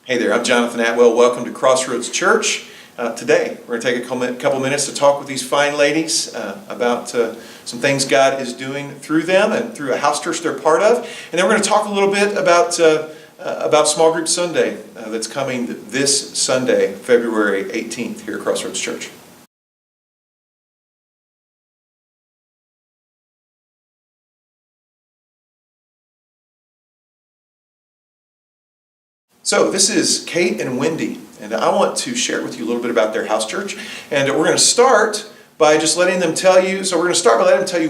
Hey there, I'm Jonathan Atwell. Welcome to CrossRoads Church. Today, we're going to take a couple minutes to talk with these fine ladies about some things God is doing through them and through a house church they're part of. And then we're going to talk a little bit about Small Group Sunday that's coming this Sunday, February 18th, here at CrossRoads Church. So this is Kate and Wendy, and I want to share with you a little bit about their house church. And we're going to start by just letting them tell you,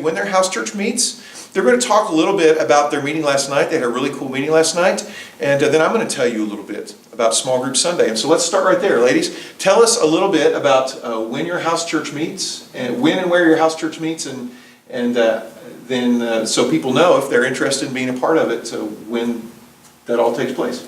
when their house church meets. They're going to talk a little bit about their meeting last night. They had a really cool meeting last night. And then I'm going to tell you a little bit about Small Group Sunday. And so let's start right there, ladies. Tell us a little bit about when your house church meets, and when and where your house church meets, and then so people know if they're interested in being a part of it, so when that all takes place.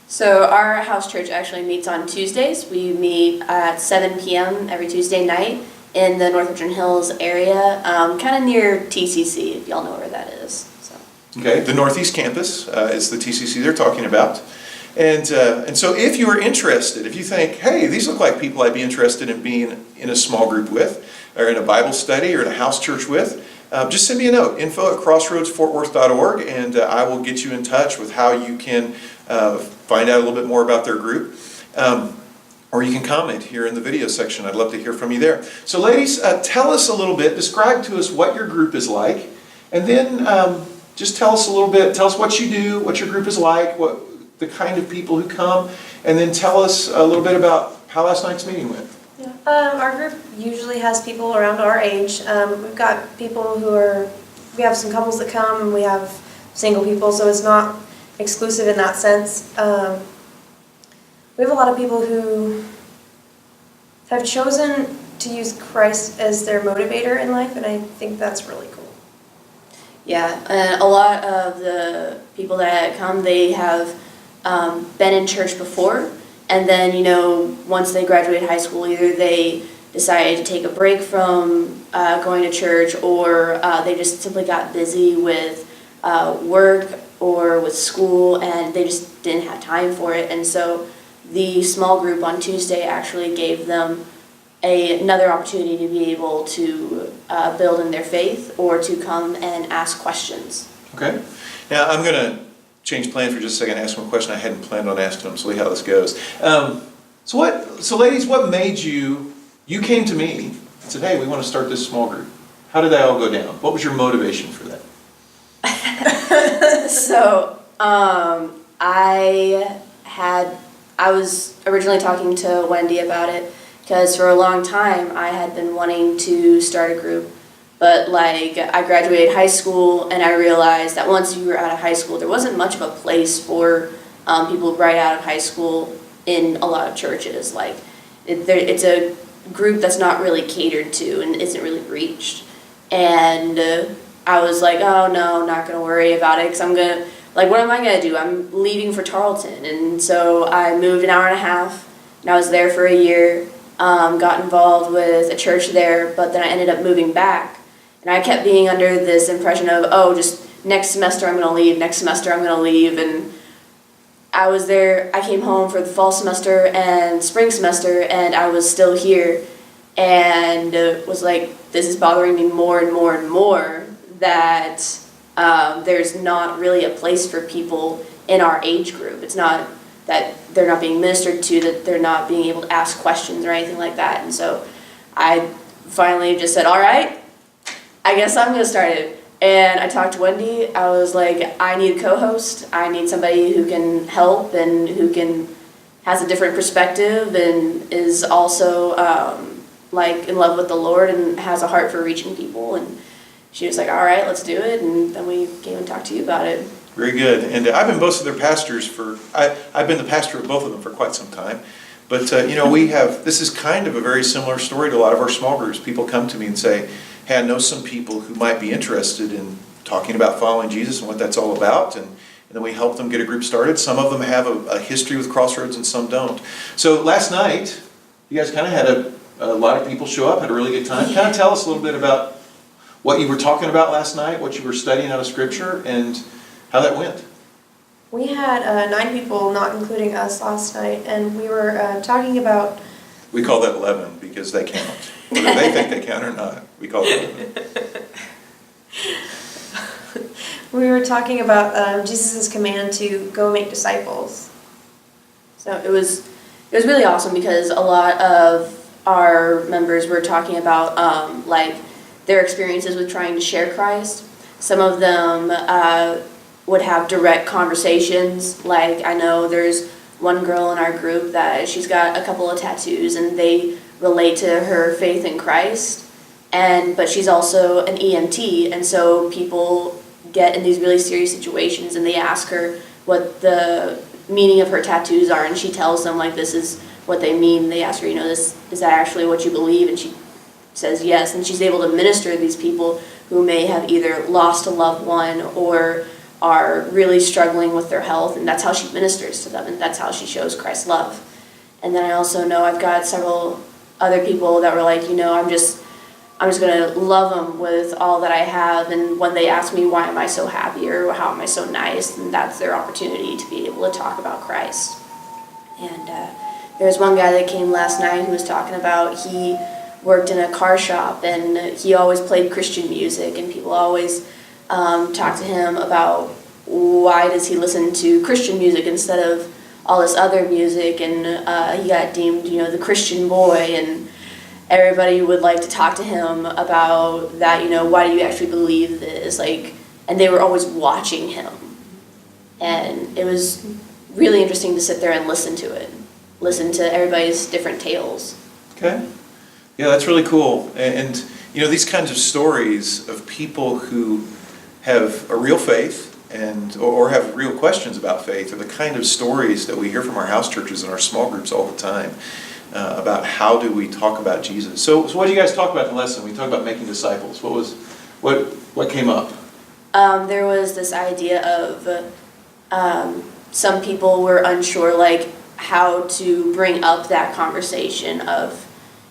So our house church actually meets on Tuesdays. We meet at 7 p.m. every Tuesday night in the North Richland Hills area, kind of near TCC, if y'all know where that is. So. Okay, the Northeast Campus is the TCC they're talking about. And so if you are interested, if you think, hey, these look like people I'd be interested in being in a small group with, or in a Bible study, or in a house church with, just send me a note, info@crossroadsfortworth.org, and I will get you in touch with how you can find out a little bit more about their group. Or you can comment here in the video section. I'd love to hear from you there. So ladies, tell us a little bit, describe to us what your group is like, and then just tell us a little bit, tell us what you do, what your group is like, what the kind of people who come, and then tell us a little bit about how last night's meeting went. Yeah. Our group usually has people around our age. We've got people we have some couples that come, and we have single people, so it's not exclusive in that sense. We have a lot of people who have chosen to use Christ as their motivator in life, and I think that's really cool. Yeah, and a lot of the people that come, they have been in church before, and then, once they graduate high school, either they decided to take a break from going to church, or they just simply got busy with work or with school, and they just didn't have time for it. And so the small group on Tuesday actually gave them another opportunity to be able to build in their faith, or to come and ask questions. Okay. Now I'm going to change plans for just a second and ask them a question I hadn't planned on asking them, so see how this goes. So ladies, what made you came to me and said, hey, we want to start this small group. How did that all go down? What was your motivation for that? So, I was originally talking to Wendy about it, because for a long time I had been wanting to start a group, but I graduated high school, and I realized that once you were out of high school, there wasn't much of a place for people right out of high school in a lot of churches. It's a group that's not really catered to and isn't really reached. And I was like, oh no, not going to worry about it, because what am I going to do? I'm leaving for Tarleton. And so I moved an hour and a half, and I was there for a year, got involved with a church there, but then I ended up moving back. And I kept being under this impression of, just next semester I'm going to leave, next semester I'm going to leave. And I was there, I came home for the fall semester and spring semester, and I was still here, and was like, this is bothering me more and more and more, that there's not really a place for people in our age group. It's not that they're not being ministered to, that they're not being able to ask questions or anything like that. And so I finally just said, all right, I guess I'm going to start it. And I talked to Wendy. I was like, I need a co-host. I need somebody who can help and who has a different perspective and is also in love with the Lord and has a heart for reaching people. And she was like, all right, let's do it. And then we came and talked to you about it. Very good. And I've been both of their pastors I've been the pastor of both of them for quite some time. But, this is kind of a very similar story to a lot of our small groups. People come to me and say, hey, I know some people who might be interested in talking about following Jesus and what that's all about. And then we help them get a group started. Some of them have a history with CrossRoads and some don't. So last night, you guys kind of had a lot of people show up, had a really good time. Kind of tell us a little bit about what you were talking about last night, what you were studying out of Scripture, and how that went. We had 9 people, not including us, last night, and we were talking about... We call that 11 because they count. Whether they think they count or not, we call it 11. We were talking about Jesus' command to go make disciples. So it was really awesome because a lot of our members were talking about like their experiences with trying to share Christ. Some of them would have direct conversations. Like I know there's one girl in our group that she's got a couple of tattoos and they relate to her faith in Christ. But she's also an EMT, and so people get in these really serious situations and they ask her what the meaning of her tattoos are, and she tells them like this is what they mean. They ask her, this is that actually what you believe? And she says yes, and she's able to minister to these people who may have either lost a loved one or are really struggling with their health, and that's how she ministers to them, and that's how she shows Christ's love. And then I also know I've got several other people that were like, I'm just going to love them with all that I have, and when they ask me why am I so happy or how am I so nice, and that's their opportunity to be able to talk about Christ. And there was one guy that came last night who was talking about he worked in a car shop and he always played Christian music, and people always talked to him about why does he listen to Christian music instead of all this other music, and he got deemed the Christian boy, and everybody would like to talk to him about that, why do you actually believe this, and they were always watching him, and it was really interesting to sit there and listen to everybody's different tales. Okay. Yeah, that's really cool. And these kinds of stories of people who have a real faith or have real questions about faith are the kind of stories that we hear from our house churches and our small groups all the time about how do we talk about Jesus. So what did you guys talk about in the lesson? We talked about making disciples. What came up? There was this idea of some people were unsure how to bring up that conversation of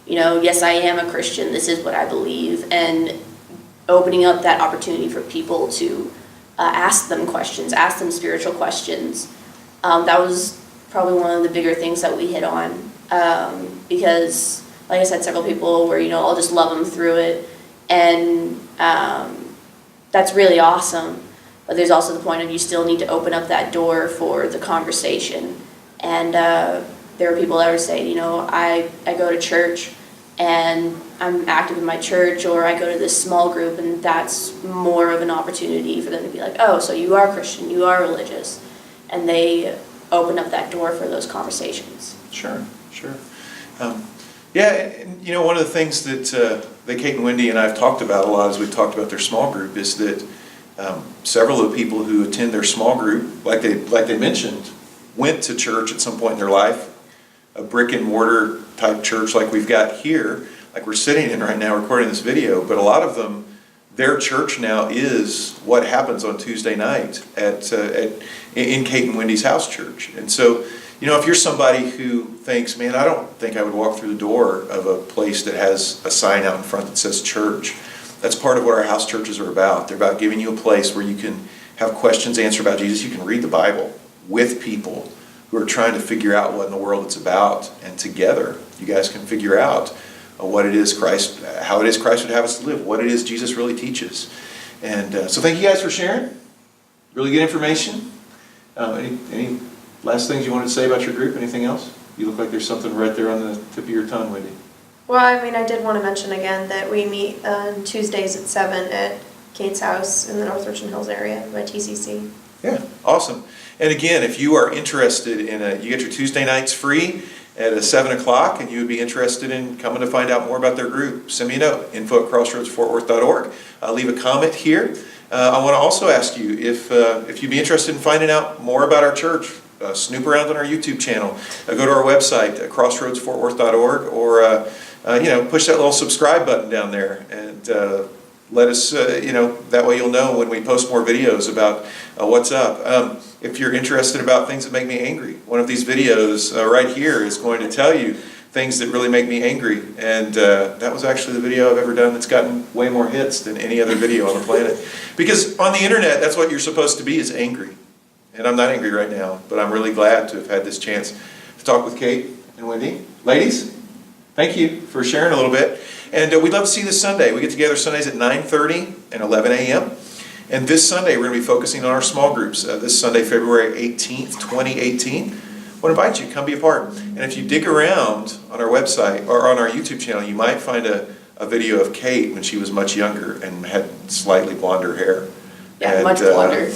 yes, I am a Christian, this is what I believe, and opening up that opportunity for people to ask them questions, ask them spiritual questions. That was probably one of the bigger things that we hit on, because, like I said, several people were, I'll just love them through it, and that's really awesome, but there's also the point of you still need to open up that door for the conversation. And there were people that were saying, I go to church and I'm active in my church, or I go to this small group, and that's more of an opportunity for them to be like, oh, so you are Christian, you are religious. And they open up that door for those conversations. Sure. Yeah, and one of the things that Kate and Wendy and I have talked about a lot as we've talked about their small group is that several of the people who attend their small group, like they mentioned, went to church at some point in their life, a brick and mortar type church like we've got here, like we're sitting in right now recording this video, but a lot of them, their church now is what happens on Tuesday night in Kate and Wendy's house church. And so, if you're somebody who thinks, man, I don't think I would walk through the door of a place that has a sign out in front that says church, that's part of what our house churches are about. They're about giving you a place where you can have questions answered about Jesus. You can read the Bible with people who are trying to figure out what in the world it's about, and together you guys can figure out what it is how it is Christ would have us to live, what it is Jesus really teaches. And so thank you guys for sharing. Really good information. Any last things you wanted to say about your group? Anything else? You look like there's something right there on the tip of your tongue, Wendy. Well, I did want to mention again that we meet on Tuesdays at 7 at Kate's house in the North Richland Hills area by TCC. Yeah, awesome. And again, if you are interested in you get your Tuesday nights free at 7 o'clock, and you would be interested in coming to find out more about their group, send me a note, info@crossroadsfortworth.org. Leave a comment here. I want to also ask you if you'd be interested in finding out more about our church, snoop around on our YouTube channel, go to our website, crossroadsfortworth.org, or push that little subscribe button down there, and let us, that way you'll know when we post more videos about what's up. If you're interested about things that make me angry, one of these videos right here is going to tell you things that really make me angry. And that was actually the video I've ever done that's gotten way more hits than any other video on the planet. Because on the internet, that's what you're supposed to be, is angry. And I'm not angry right now, but I'm really glad to have had this chance to talk with Kate and Wendy. Ladies, thank you for sharing a little bit. And we'd love to see you this Sunday. We get together Sundays at 9:30 and 11 a.m. And this Sunday, we're going to be focusing on our small groups. This Sunday, February 18th, 2018. I want to invite you, come be a part. And if you dig around on our website or on our YouTube channel, you might find a video of Kate when she was much younger and had slightly blonder hair. Yeah, And, much blonder.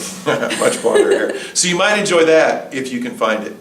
much blonder hair. So you might enjoy that if you can find it.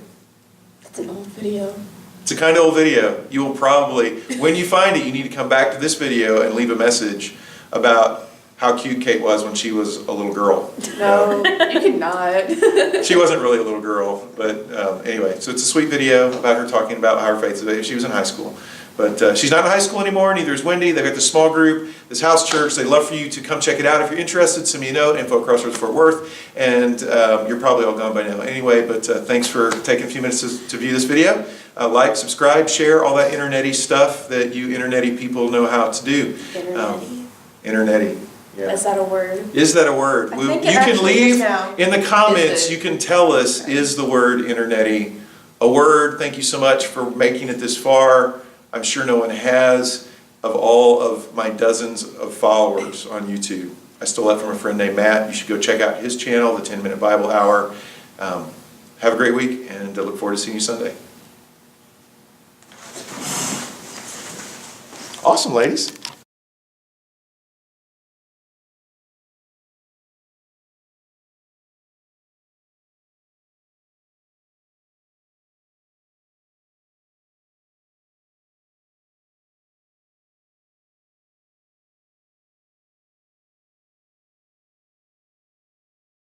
It's an old video. It's a kind of old video. You will probably, when you find it, you need to come back to this video and leave a message about how cute Kate was when she was a little girl. No, you cannot. She wasn't really a little girl, but anyway, so it's a sweet video about her talking about how her faith is. She was in high school. But she's not in high school anymore, neither is Wendy. They've got this small group, this house church. They'd love for you to come check it out. If you're interested, send me a note, info@Crossroads Fort Worth. And you're probably all gone by now anyway, but thanks for taking a few minutes to view this video. Like, subscribe, share, all that internet-y stuff that you internet-y people know how to do. Internet-y? Internet-y. Yeah. Is that a word? Is that a word? I think it You can actually leave is now. in the comments, Is it? you can tell us, is the word internet-y a word? Thank you so much for making it this far. I'm sure no one has, of all of my dozens of followers on YouTube. I stole that from a friend named Matt. You should go check out his channel, the 10-Minute Bible Hour. Have a great week, and I look forward to seeing you Sunday. Awesome, ladies.